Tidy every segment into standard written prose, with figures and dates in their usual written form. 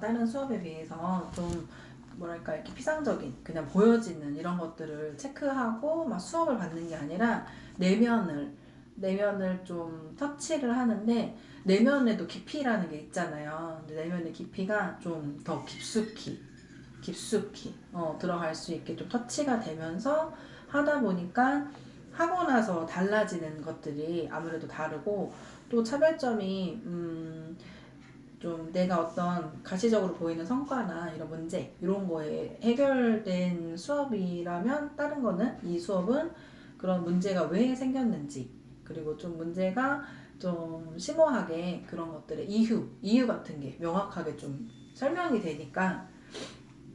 다른 수업에 비해서 좀 뭐랄까 이렇게 피상적인 그냥 보여지는 이런 것들을 체크하고 막 수업을 받는 게 아니라 내면을 좀 터치를 하는데, 내면에도 깊이라는 게 있잖아요. 근데 내면의 깊이가 좀 더 깊숙이 들어갈 수 있게 좀 터치가 되면서 하다 보니까 하고 나서 달라지는 것들이 아무래도 다르고, 또 차별점이 좀 내가 어떤 가시적으로 보이는 성과나 이런 문제 이런 거에 해결된 수업이라면, 다른 거는 이 수업은 그런 문제가 왜 생겼는지, 그리고 좀 문제가 좀 심오하게 그런 것들의 이유 같은 게 명확하게 좀 설명이 되니까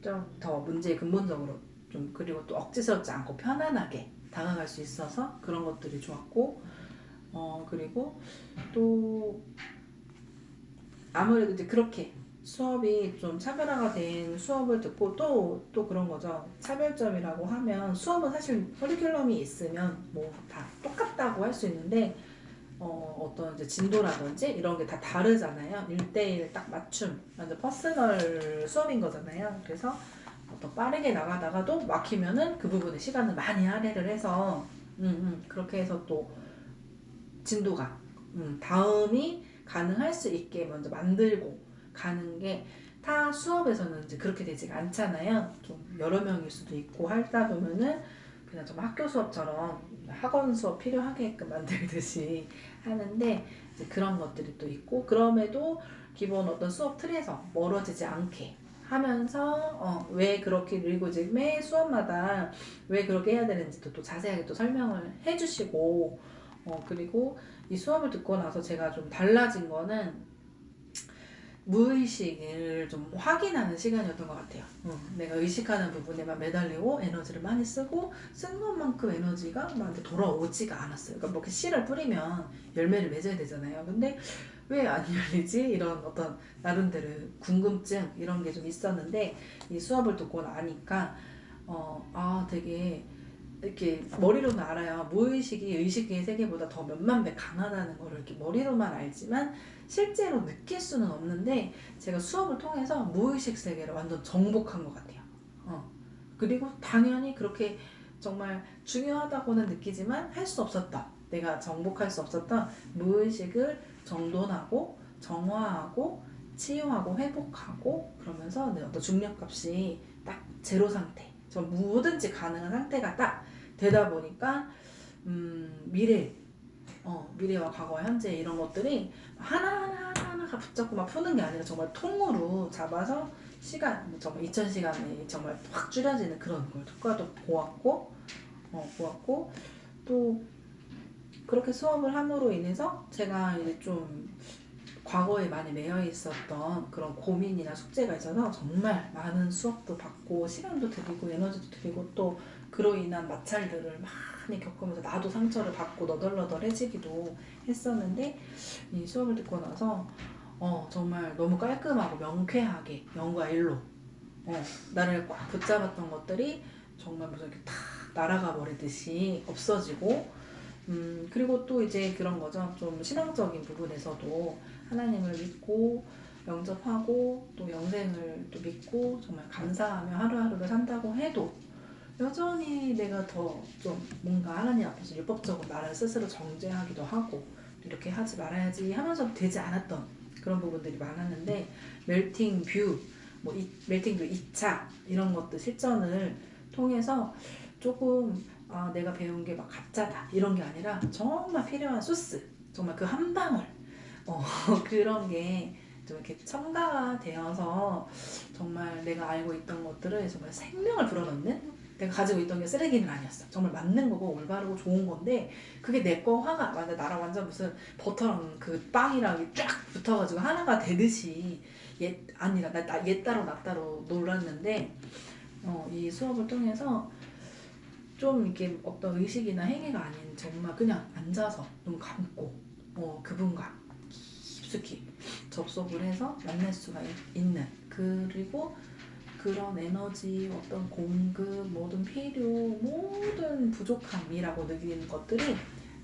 좀 더 문제의 근본적으로 좀, 그리고 또 억지스럽지 않고 편안하게 다가갈 수 있어서 그런 것들이 좋았고, 그리고 또 아무래도 이제 그렇게 수업이 좀 차별화가 된 수업을 듣고 또 그런 거죠. 차별점이라고 하면, 수업은 사실 커리큘럼이 있으면 뭐 다 똑같다고 할 수 있는데, 어떤 이제 진도라든지 이런 게 다 다르잖아요. 1대1 딱 맞춤, 완전 퍼스널 수업인 거잖아요. 그래서 더 빠르게 나가다가도 막히면은 그 부분에 시간을 많이 할애를 해서 그렇게 해서 또 진도가 다음이 가능할 수 있게 먼저 만들고 가는 게, 타 수업에서는 이제 그렇게 되지가 않잖아요. 좀 여러 명일 수도 있고 하다 보면은 그냥 좀 학교 수업처럼 학원 수업 필요하게끔 만들듯이 하는데, 이제 그런 것들이 또 있고, 그럼에도 기본 어떤 수업 틀에서 멀어지지 않게 하면서 왜 그렇게, 그리고 이제 매 수업마다 왜 그렇게 해야 되는지도 또 자세하게 또 설명을 해주시고, 그리고 이 수업을 듣고 나서 제가 좀 달라진 거는 무의식을 좀 확인하는 시간이었던 것 같아요. 내가 의식하는 부분에만 매달리고 에너지를 많이 쓰고, 쓴 것만큼 에너지가 나한테 돌아오지가 않았어요. 그러니까 뭐 이렇게 씨를 뿌리면 열매를 맺어야 되잖아요. 근데 왜 안 열리지? 이런 어떤 나름대로 궁금증 이런 게 좀 있었는데, 이 수업을 듣고 나니까 되게 이렇게 머리로는 알아요. 무의식이 의식의 세계보다 더 몇만 배 강하다는 거를 이렇게 머리로만 알지만 실제로 느낄 수는 없는데, 제가 수업을 통해서 무의식 세계를 완전 정복한 것 같아요. 그리고 당연히 그렇게 정말 중요하다고는 느끼지만 할 수 없었다, 내가 정복할 수 없었던 무의식을 정돈하고 정화하고 치유하고 회복하고, 그러면서 내 어떤 중력값이 딱 제로 상태, 저 뭐든지 가능한 상태가 딱 되다 보니까 미래와 과거와 현재 이런 것들이 하나하나가 붙잡고 막 푸는 게 아니라 정말 통으로 잡아서 시간, 뭐 정말 2000시간이 정말 확 줄여지는 그런 걸 효과도 보았고, 또 그렇게 수업을 함으로 인해서 제가 이제 좀 과거에 많이 매여 있었던 그런 고민이나 숙제가 있어서 정말 많은 수업도 받고 시간도 들이고 에너지도 들이고, 또 그로 인한 마찰들을 많이 겪으면서 나도 상처를 받고 너덜너덜해지기도 했었는데, 이 수업을 듣고 나서 정말 너무 깔끔하고 명쾌하게 0과 1로 나를 꽉 붙잡았던 것들이 정말 무슨 이렇게 탁 날아가 버리듯이 없어지고, 그리고 또 이제 그런 거죠. 좀 신앙적인 부분에서도 하나님을 믿고 영접하고 또 영생을 또 믿고 정말 감사하며 하루하루를 산다고 해도, 여전히 내가 더 좀 뭔가 하나님 앞에서 율법적으로 나를 스스로 정죄하기도 하고, 이렇게 하지 말아야지 하면서 되지 않았던 그런 부분들이 많았는데, 멜팅 뷰, 멜팅 뷰 2차 이런 것도 실전을 통해서 조금 내가 배운 게 막 가짜다 이런 게 아니라 정말 필요한 소스, 정말 그 한 방울 그런 게 좀 이렇게 첨가가 되어서 정말 내가 알고 있던 것들을 정말 생명을 불어넣는, 내가 가지고 있던 게 쓰레기는 아니었어. 정말 맞는 거고 올바르고 좋은 건데, 그게 내 거 화가 완전 나랑 완전 무슨 버터랑 그 빵이랑 쫙 붙어가지고 하나가 되듯이 아니라 얘 따로 나 따로 놀랐는데, 이 수업을 통해서 좀 이렇게 어떤 의식이나 행위가 아닌 정말 그냥 앉아서 눈 감고 그분과 깊숙이 접속을 해서 만날 수가 있는, 그리고 그런 에너지, 어떤 공급, 모든 필요, 모든 부족함이라고 느끼는 것들이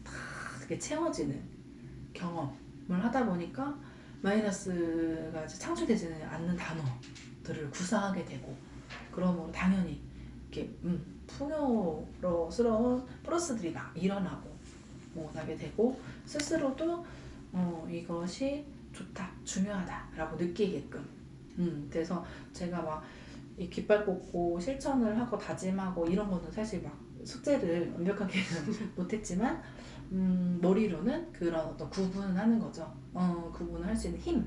다 이렇게 채워지는 경험을 하다 보니까 마이너스가 이제 창출되지는 않는 단어들을 구사하게 되고, 그러므로 당연히 이렇게 풍요스러운 플러스들이 막 일어나고 나게 되고, 스스로도 이것이 좋다, 중요하다라고 느끼게끔. 그래서 제가 막 이 깃발 꽂고 실천을 하고 다짐하고 이런 거는 사실 막 숙제를 완벽하게는 못했지만, 머리로는 그런 어떤 구분을 하는 거죠. 구분을 할 수 있는 힘,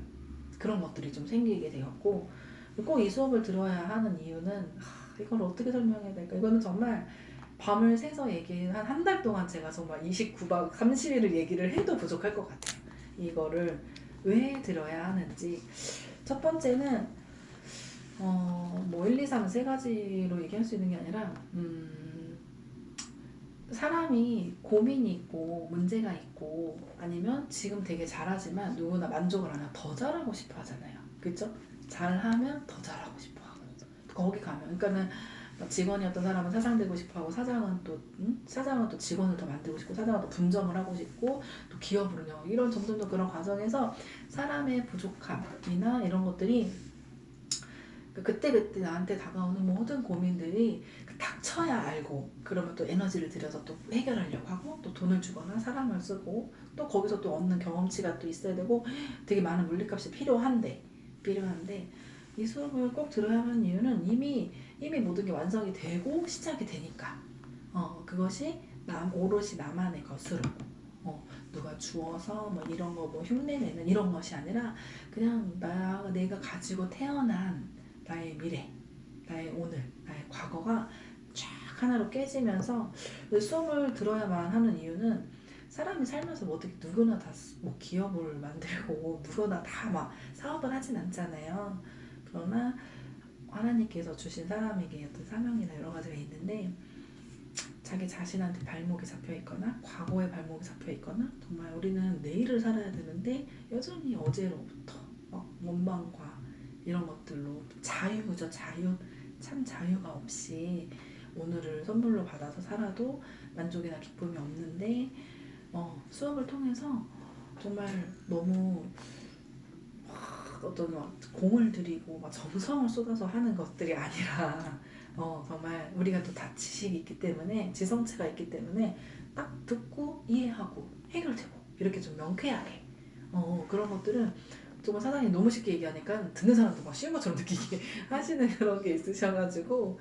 그런 것들이 좀 생기게 되었고, 꼭 이 수업을 들어야 하는 이유는, 이걸 어떻게 설명해야 될까? 이거는 정말 밤을 새서 한 달 동안 제가 정말 29박 30일을 얘기를 해도 부족할 것 같아요. 이거를 왜 들어야 하는지. 첫 번째는 뭐 1, 2, 3 세 가지로 얘기할 수 있는 게 아니라, 사람이 고민이 있고 문제가 있고 아니면 지금 되게 잘하지만 누구나 만족을 안 하고 더 잘하고 싶어 하잖아요. 그죠? 잘하면 더 잘하고 싶어 하고, 거기 가면, 그러니까는 직원이었던 사람은 사장 되고 싶어 하고, 사장은 또 직원을 더 만들고 싶고, 사장은 또 분점을 하고 싶고, 또 기업을 운영하고, 이런 점점 더 그런 과정에서 사람의 부족함이나 이런 것들이 그때그때 나한테 다가오는 모든 고민들이 닥쳐야 알고, 그러면 또 에너지를 들여서 또 해결하려고 하고, 또 돈을 주거나 사람을 쓰고, 또 거기서 또 얻는 경험치가 또 있어야 되고, 되게 많은 물리값이 필요한데 이 수업을 꼭 들어야 하는 이유는 이미 모든 게 완성이 되고 시작이 되니까. 그것이 오롯이 나만의 것으로, 누가 주어서 뭐 이런 거 뭐 흉내내는 이런 것이 아니라, 그냥 내가 가지고 태어난 나의 미래, 나의 오늘, 나의 과거가 쫙 하나로 깨지면서. 수업을 들어야만 하는 이유는, 사람이 살면서 뭐 어떻게 누구나 다 뭐 기업을 만들고 누구나 다 막 사업을 하진 않잖아요. 그러나 하나님께서 주신 사람에게 어떤 사명이나 여러 가지가 있는데, 자기 자신한테 발목이 잡혀 있거나 과거에 발목이 잡혀 있거나, 정말 우리는 내일을 살아야 되는데 여전히 어제로부터 막 원망과 이런 것들로, 자유죠, 자유. 참 자유가 없이 오늘을 선물로 받아서 살아도 만족이나 기쁨이 없는데, 수업을 통해서 정말 너무 어떤 공을 들이고 막 정성을 쏟아서 하는 것들이 아니라, 정말 우리가 또 다 지식이 있기 때문에, 지성체가 있기 때문에 딱 듣고 이해하고 해결되고, 이렇게 좀 명쾌하게, 그런 것들은 정말 사장님 너무 쉽게 얘기하니까 듣는 사람도 막 쉬운 것처럼 느끼게 하시는 그런 게 있으셔가지고,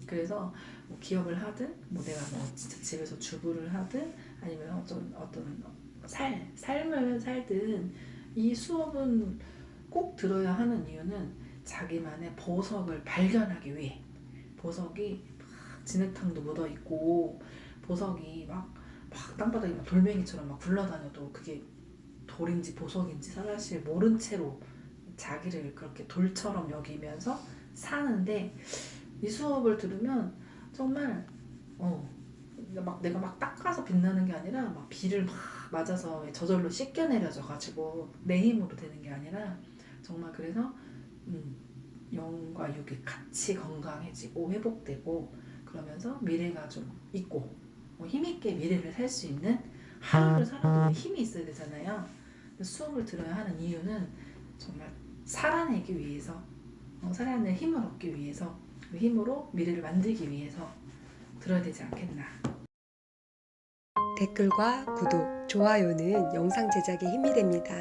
그래서 뭐 기업을 하든, 뭐 내가 뭐 진짜 집에서 주부를 하든, 아니면 어떤 삶을 살든, 이 수업은 꼭 들어야 하는 이유는 자기만의 보석을 발견하기 위해. 보석이 막 진흙탕도 묻어있고, 보석이 막 땅바닥에 막 돌멩이처럼 막 굴러다녀도 그게 돌인지 보석인지 사실 모른 채로 자기를 그렇게 돌처럼 여기면서 사는데, 이 수업을 들으면 정말 내가 막 닦아서 빛나는 게 아니라, 막 비를 막 맞아서 저절로 씻겨내려져 가지고 내 힘으로 되는 게 아니라, 정말 그래서 영과 육이 같이 건강해지고 회복되고, 그러면서 미래가 좀 있고, 힘있게 미래를 살 수 있는, 하루를 살아도 힘이 있어야 되잖아요. 수업을 들어야 하는 이유는 정말 살아내기 위해서, 살아내는 힘을 얻기 위해서, 그 힘으로 미래를 만들기 위해서 들어야 되지 않겠나. 댓글과 구독, 좋아요는 영상 제작에 힘이 됩니다.